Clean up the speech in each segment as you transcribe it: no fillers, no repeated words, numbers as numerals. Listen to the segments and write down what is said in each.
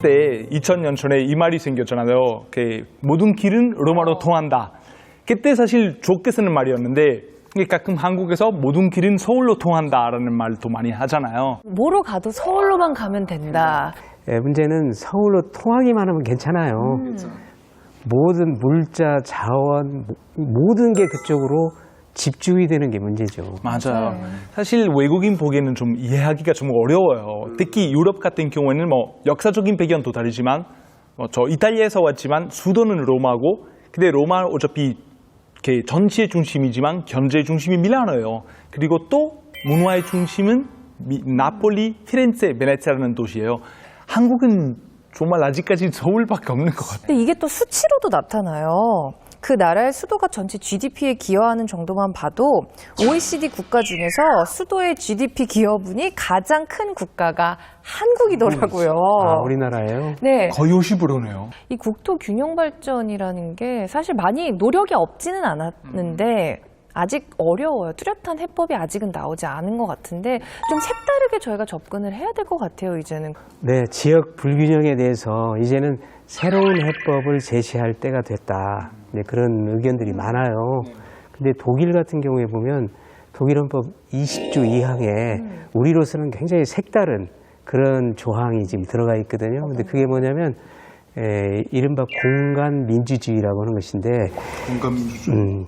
그때 2000년 전에 이 말이 생겼잖아요. 모든 길은 로마로 통한다. 그때 사실 좋게 쓰는 말이었는데 가끔 한국에서 모든 길은 서울로 통한다라는 말도 많이 하잖아요. 뭐로 가도 서울로만 가면 된다. 문제는 서울로 통하기만 하면 괜찮아요. 모든 물자, 자원, 모든 게 그쪽으로 집중이 되는 게 문제죠. 맞아요. 사실 외국인 보기에는 좀 이해하기가 좀 어려워요. 특히 유럽 같은 경우에는 역사적인 배경도 다르지만 저 이탈리아에서 왔지만 수도는 로마고 근데 로마 어차피 정치의 중심이지만 경제의 중심이 밀라노예요. 그리고 또 문화의 중심은 나폴리, 피렌체, 베네치아라는 도시예요. 한국은 정말 아직까지 서울밖에 없는 것 같아요. 근데 이게 또 수치로도 나타나요. 그 나라의 수도가 전체 GDP에 기여하는 정도만 봐도 OECD 국가 중에서 수도의 GDP 기여분이 가장 큰 국가가 한국이더라고요. 아, 우리나라예요? 네. 거의 50%네요. 이 국토 균형 발전이라는 게 사실 많이 노력이 없지는 않았는데 아직 어려워요. 뚜렷한 해법이 아직은 나오지 않은 것 같은데 좀 색다르게 저희가 접근을 해야 될 것 같아요, 이제는. 네, 지역 불균형에 대해서 이제는 새로운 해법을 제시할 때가 됐다. 네, 그런 의견들이 많아요. 근데 독일 같은 경우에 보면 독일 헌법 20조 2항에 우리로서는 굉장히 색다른 그런 조항이 지금 들어가 있거든요. 근데 그게 뭐냐면 이른바 공간 민주주의라고 하는 것인데 공간 민주주의.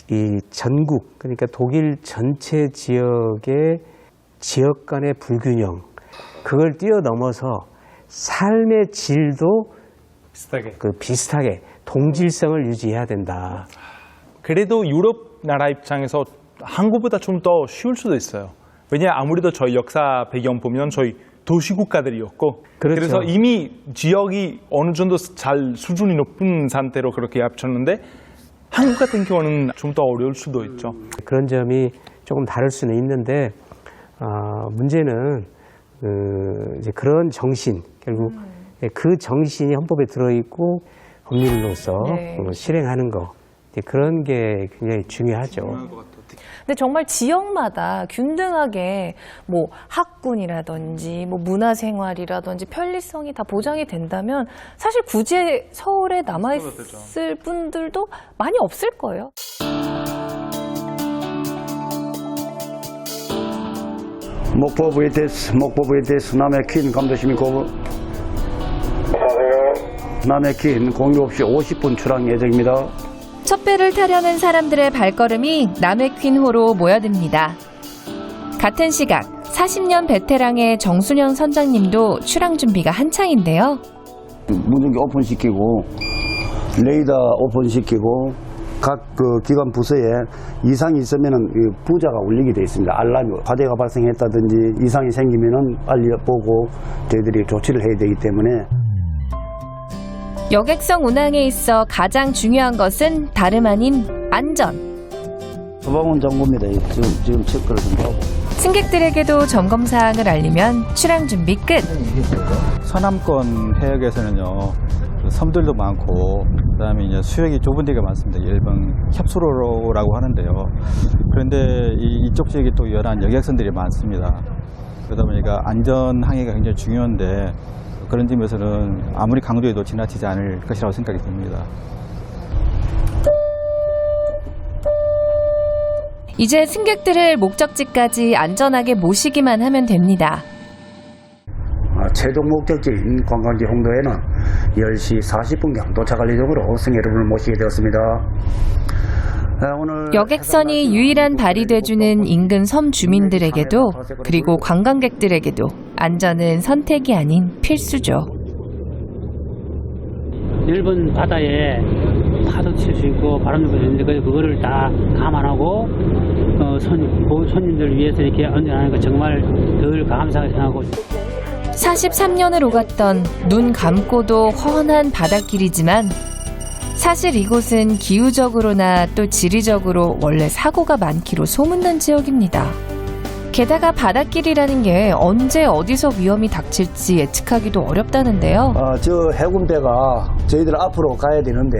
이 전국, 그러니까 독일 전체 지역의 지역 간의 불균형, 그걸 뛰어넘어서 삶의 질도 비슷하게 동질성을 유지해야 된다. 그래도 유럽 나라 입장에서 한국보다 좀 더 쉬울 수도 있어요. 왜냐 아무래도 저희 역사 배경 보면 저희 도시국가들이었고 그렇죠. 그래서 이미 지역이 어느 정도 잘 수준이 높은 상태로 그렇게 합쳤는데 한국 같은 경우는 좀 더 어려울 수도 있죠. 그런 점이 조금 다를 수는 있는데 문제는 이제 그런 정신, 결국 그 정신이 헌법에 들어있고 법률로서 실행하는 거, 그런 게 굉장히 중요하죠. 근데 정말 지역마다 균등하게 뭐 학군이라든지 뭐 문화생활이라든지 편리성이 다 보장이 된다면 사실 굳이 서울에 남아있을 분들도 많이 없을 거예요. 목포 VTS 남해 퀸 감도시민고 남해 퀸 공유 없이 50분 출항 예정입니다. 첫 배를 타려는 사람들의 발걸음이 남해 퀸호로 모여듭니다. 같은 시각 40년 베테랑의 정순영 선장님도 출항 준비가 한창인데요. 무전기 오픈시키고 레이더 오픈시키고 각 그 기관 부서에 이상이 있으면은 부자가 울리게 되어 있습니다. 알람이 화재가 발생했다든지 이상이 생기면은 빨리 보고 저희들이 조치를 해야 되기 때문에. 여객선 운항에 있어 가장 중요한 것은 다름 아닌 안전. 소방원 점검입니다. 지금 체크를 좀 하고. 승객들에게도 점검 사항을 알리면 출항 준비 끝. 서남권 해역에서는요, 섬들도 많고, 그다음에 이제 수역이 좁은 데가 많습니다. 일본 협수로라고 하는데요. 그런데 이쪽 지역에 또 열한 여객선들이 많습니다. 그러다 보니까 안전 항해가 굉장히 중요한데 그런 점에서는 아무리 강조해도 지나치지 않을 것이라고 생각이 듭니다. 이제 승객들을 목적지까지 안전하게 모시기만 하면 됩니다. 최종 목적지인 관광지 홍도에는 10시 40분경 도착할 예정으로 승객 여러분을 모시게 되었습니다. 오늘 여객선이 유일한 발이 돼주는 인근 섬 주민들에게도 그리고 관광객들에게도 안전은 선택이 아닌 필수죠. 일본 바다에 파도 칠 수 있고 바람도 불 수 있는데 그거를 다 감안하고 손님들 위해서 이렇게 안전하는 거 정말 늘 감사하게 생각하고 43년을 오갔던 눈 감고도 훤한 바닷길이지만 사실 이곳은 기후적으로나 또 지리적으로 원래 사고가 많기로 소문난 지역입니다. 게다가 바닷길이라는 게 언제 어디서 위험이 닥칠지 예측하기도 어렵다는데요. 저 해군배가 저희들 앞으로 가야 되는데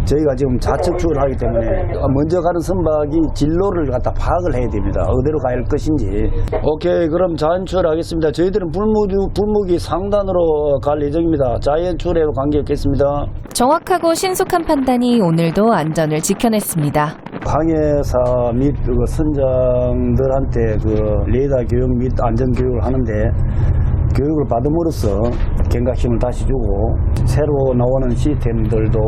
저희가 지금 좌측 추월을 하기 때문에 먼저 가는 선박이 진로를 갖다 파악을 해야 됩니다. 어디로 가야 할 것인지. 오케이, 그럼 자연 추월하겠습니다. 저희들은 불무기 상단으로 갈 예정입니다. 자연 추월에도 관계 없겠습니다. 정확하고 신속한 판단이 오늘도 안전을 지켜냈습니다. 항해사 및 그 선장들한테 그 레이더 교육 및 안전 교육을 하는데 교육을 받음으로써 경각심을 다시 주고 새로 나오는 시스템들도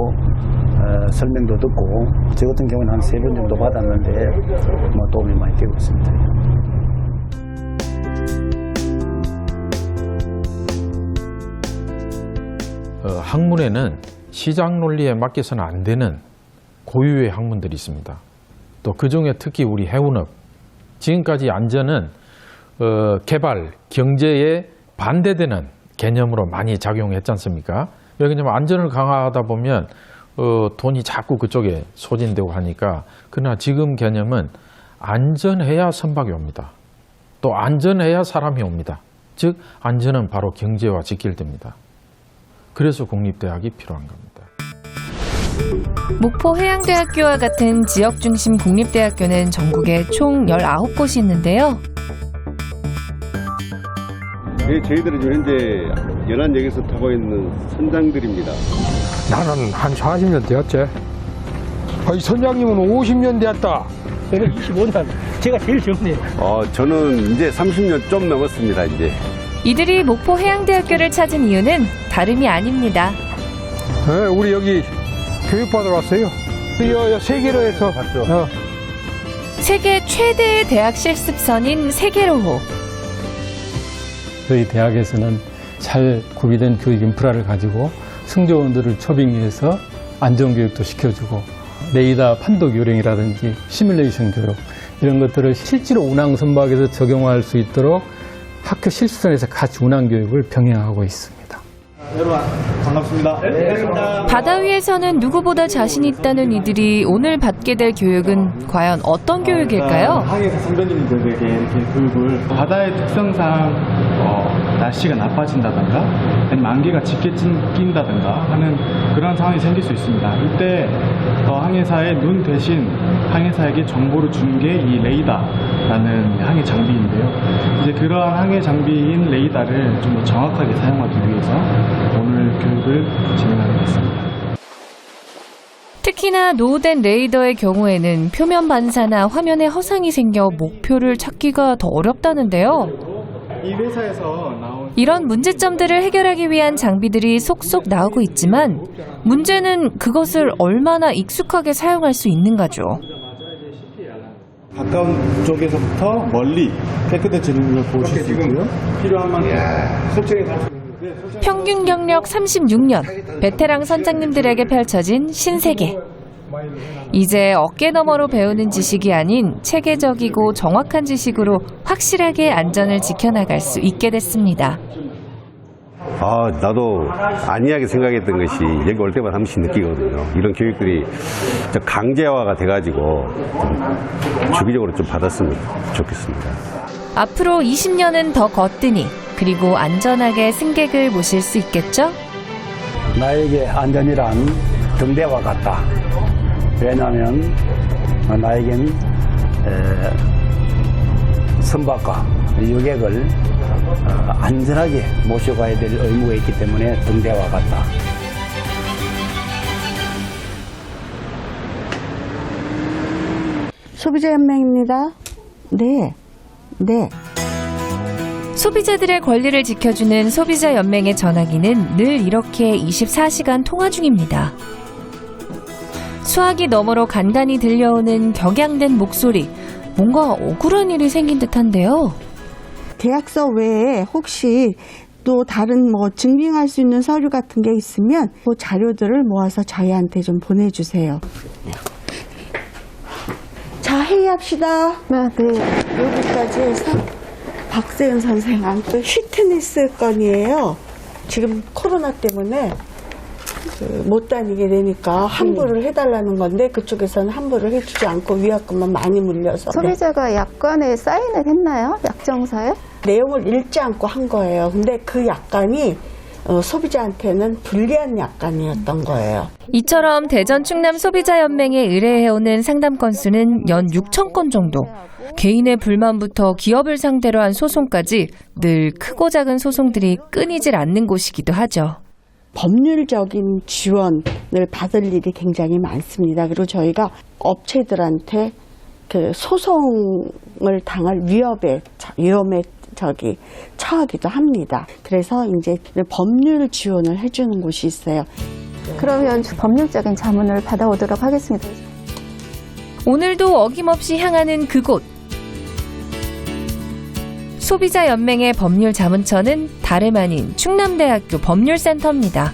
설명도 듣고 저 같은 경우는 한 3번 정도 받았는데 뭐 도움이 많이 되고 있습니다. 학문에는 시장 논리에 맡겨서는 안 되는 고유의 학문들이 있습니다. 또 그중에 특히 우리 해운업, 지금까지 안전은 개발, 경제에 반대되는 개념으로 많이 작용했지 않습니까? 왜냐하면 안전을 강화하다 보면 돈이 자꾸 그쪽에 소진되고 하니까, 그러나 지금 개념은 안전해야 선박이 옵니다. 또 안전해야 사람이 옵니다. 즉 안전은 바로 경제와 직결됩니다. 그래서 국립대학이 필요한 겁니다. 목포해양대학교와 같은 지역 중심 국립대학교는 전국에 총 19곳이 있는데요. 네, 저희들은 지금 현재 연안역에서 타고 있는 선장들입니다. 나는 한 40년 되었지. 이 선장님은 50년 되었다. 저는 25년. 제가 제일 젊네요. 저는 이제 30년 좀 넘었습니다, 이제. 이들이 목포해양대학교를 찾은 이유는 다름이 아닙니다. 네, 우리 여기 교육받으러 왔어요. 세계로 해서 봤죠. 세계 최대의 대학 실습선인 세계로호. 저희 대학에서는 잘 구비된 교육 인프라를 가지고 승조원들을 초빙해서 안전교육도 시켜주고 레이더 판독 요령이라든지 시뮬레이션 교육 이런 것들을 실제로 운항 선박에서 적용할 수 있도록 학교 실습선에서 같이 운항 교육을 병행하고 있습니다. 여러분 반갑습니다. 네, 반갑습니다. 바다 위에서는 누구보다 자신 있다는 이들이 오늘 받게 될 교육은 과연 어떤 교육일까요? 항해사 선배님들에게 이렇게 교육을 바다의 특성상 날씨가 나빠진다든가 아니면 안개가 짙게 낀다든가 하는 그런 상황이 생길 수 있습니다. 이때 항해사의 눈 대신 항해사에게 정보를 주는 게 이 레이더라는 항해 장비인데요. 이제 그러한 항해 장비인 레이더를 좀 더 정확하게 사용하기 위해서 오늘 교육을 진행하겠습니다. 특히나 노후된 레이더의 경우에는 표면 반사나 화면에 허상이 생겨 목표를 찾기가 더 어렵다는데요. 이 회사에서 나온 이런 문제점들을 해결하기 위한 장비들이 속속 나오고 있지만 문제는 그것을 얼마나 익숙하게 사용할 수 있는가죠. 가까운 쪽에서부터 멀리 깨끗해지는 걸 보실 수 있고요. 필요한 만큼 설정해서 할 수 있는데 평균 경력 36년, 베테랑 선장님들에게 펼쳐진 신세계. 이제 어깨 너머로 배우는 지식이 아닌 체계적이고 정확한 지식으로 확실하게 안전을 지켜나갈 수 있게 됐습니다. 나도 안이하게 생각했던 것이 여기 올 때마다 한 번씩 느끼거든요. 이런 교육들이 강제화가 돼가지고 좀 주기적으로 좀 받았으면 좋겠습니다. 앞으로 20년은 더 거뜬히 그리고 안전하게 승객을 모실 수 있겠죠? 나에게 안전이란 등대와 같다. 왜냐하면 나에겐 선박과 여객을 안전하게 모셔가야 될 의무가 있기 때문에 등대와 같다. 소비자연맹입니다. 네. 소비자들의 권리를 지켜주는 소비자연맹의 전화기는 늘 이렇게 24시간 통화 중입니다. 수화기 너머로 간간히 들려오는 격양된 목소리, 뭔가 억울한 일이 생긴 듯한데요. 계약서 외에 혹시 또 다른 증빙할 수 있는 서류 같은 게 있으면 그 자료들을 모아서 저희한테 좀 보내주세요. 자, 회의합시다. 네. 여기까지 해서 박세윤 선생한테 휘트니스 건이에요. 지금 코로나 때문에 못 다니게 되니까 환불을 해달라는 건데 그쪽에서는 환불을 해주지 않고 위약금만 많이 물려서. 소비자가 약관에 사인을 했나요? 약정서에? 내용을 읽지 않고 한 거예요. 근데 그 약관이 소비자한테는 불리한 약관이었던 거예요. 이처럼 대전 충남 소비자연맹에 의뢰해오는 상담 건수는 연 6천 건 정도. 개인의 불만부터 기업을 상대로 한 소송까지 늘 크고 작은 소송들이 끊이질 않는 곳이기도 하죠. 법률적인 지원을 받을 일이 굉장히 많습니다. 그리고 저희가 업체들한테 그 소송을 당할 위험에 처하기도 합니다. 그래서 이제 법률 지원을 해주는 곳이 있어요. 그러면 법률적인 자문을 받아오도록 하겠습니다. 오늘도 어김없이 향하는 그곳. 소비자연맹의 법률자문처는 다름 아닌 충남대학교 법률센터입니다.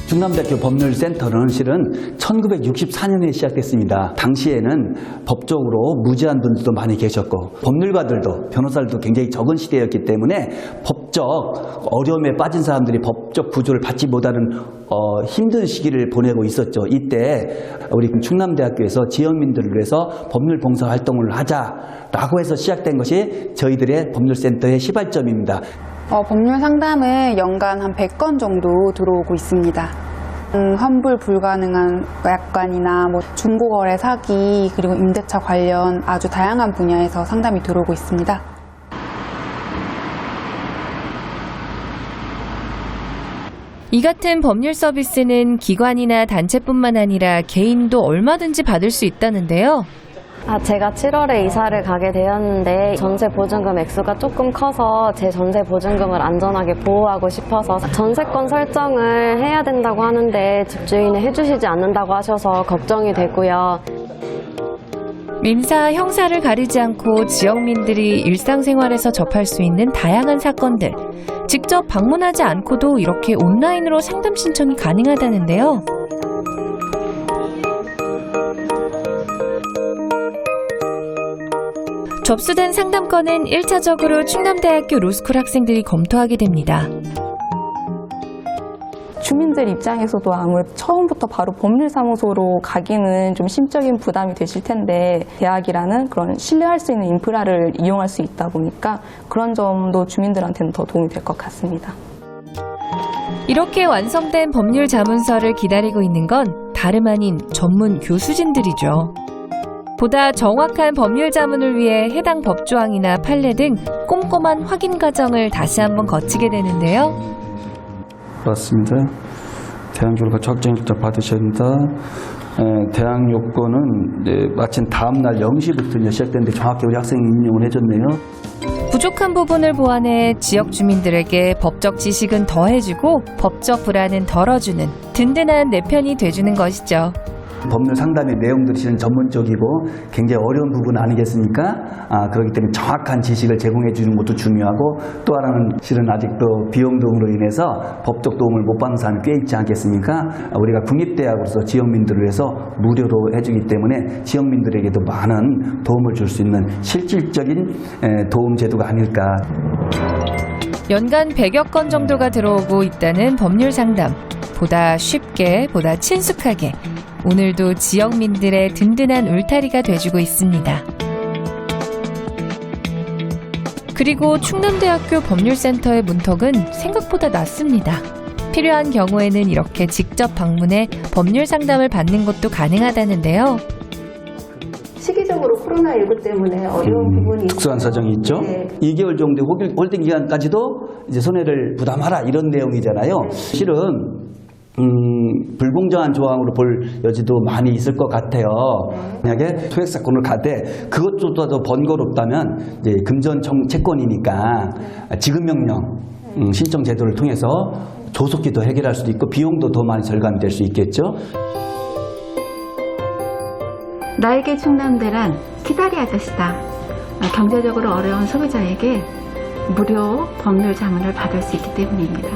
충남대학교 법률센터는 실은 1964년에 시작됐습니다. 당시에는 법적으로 무지한 분들도 많이 계셨고 법률가들도 변호사들도 굉장히 적은 시대였기 때문에 법적 어려움에 빠진 사람들이 법적 구조를 받지 못하는 힘든 시기를 보내고 있었죠. 이때 우리 충남대학교에서 지역민들을 위해서 법률 봉사 활동을 하자라고 해서 시작된 것이 저희들의 법률센터의 시발점입니다. 법률 상담은 연간 한 100건 정도 들어오고 있습니다. 환불 불가능한 약관이나 중고거래 사기 그리고 임대차 관련 아주 다양한 분야에서 상담이 들어오고 있습니다. 이 같은 법률 서비스는 기관이나 단체뿐만 아니라 개인도 얼마든지 받을 수 있다는데요. 제가 7월에 이사를 가게 되었는데 전세 보증금 액수가 조금 커서 제 전세 보증금을 안전하게 보호하고 싶어서 전세권 설정을 해야 된다고 하는데 집주인이 해주시지 않는다고 하셔서 걱정이 되고요. 민사, 형사를 가리지 않고 지역민들이 일상생활에서 접할 수 있는 다양한 사건들. 직접 방문하지 않고도 이렇게 온라인으로 상담 신청이 가능하다는데요. 접수된 상담건은 1차적으로 충남대학교 로스쿨 학생들이 검토하게 됩니다. 주민들 입장에서도 아무래도 처음부터 바로 법률사무소로 가기는 좀 심적인 부담이 되실 텐데 대학이라는 그런 신뢰할 수 있는 인프라를 이용할 수 있다 보니까 그런 점도 주민들한테는 더 도움이 될 것 같습니다. 이렇게 완성된 법률 자문서를 기다리고 있는 건 다름 아닌 전문 교수진들이죠. 보다 정확한 법률 자문을 위해 해당 법조항이나 판례 등 꼼꼼한 확인 과정을 다시 한번 거치게 되는데요. 그렇습니다. 대항 결과 확정일자 받으셔야 합니다. 대항 요건은 마침 다음날 0시부터 시작되는데 정확히 우리 학생이 인용을 해줬네요. 부족한 부분을 보완해 지역 주민들에게 법적 지식은 더해주고 법적 불안은 덜어주는 든든한 내 편이 돼주는 것이죠. 법률 상담의 내용들이 실은 전문적이고 굉장히 어려운 부분 아니겠습니까? 그렇기 때문에 정확한 지식을 제공해 주는 것도 중요하고 또 하나는 실은 아직도 비용 등으로 인해서 법적 도움을 못 받는 사람이 꽤 있지 않겠습니까? 우리가 국립대학으로서 지역민들을 위해서 무료로 해주기 때문에 지역민들에게도 많은 도움을 줄 수 있는 실질적인 도움 제도가 아닐까. 연간 100여 건 정도가 들어오고 있다는 법률 상담. 보다 쉽게, 보다 친숙하게 오늘도 지역민들의 든든한 울타리가 돼주고 있습니다. 그리고 충남대학교 법률센터의 문턱은 생각보다 낮습니다. 필요한 경우에는 이렇게 직접 방문해 법률 상담을 받는 것도 가능하다는데요. 시기적으로 코로나19 때문에 어려운 부분이 특수한 사정이 있죠. 네. 2개월 정도 홀딩 기간까지도 이제 손해를 부담하라 이런 내용이잖아요. 실은 불공정한 조항으로 볼 여지도 많이 있을 것 같아요. 만약에 소액사건을 가되 그것조차도 번거롭다면 이제 금전 채권이니까 지급명령 신청 제도를 통해서 조속히도 해결할 수도 있고 비용도 더 많이 절감이 될 수 있겠죠. 나에게 충남대란 키다리 아저씨다. 경제적으로 어려운 소비자에게 무료 법률 자문을 받을 수 있기 때문입니다.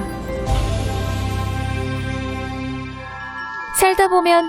살다 보면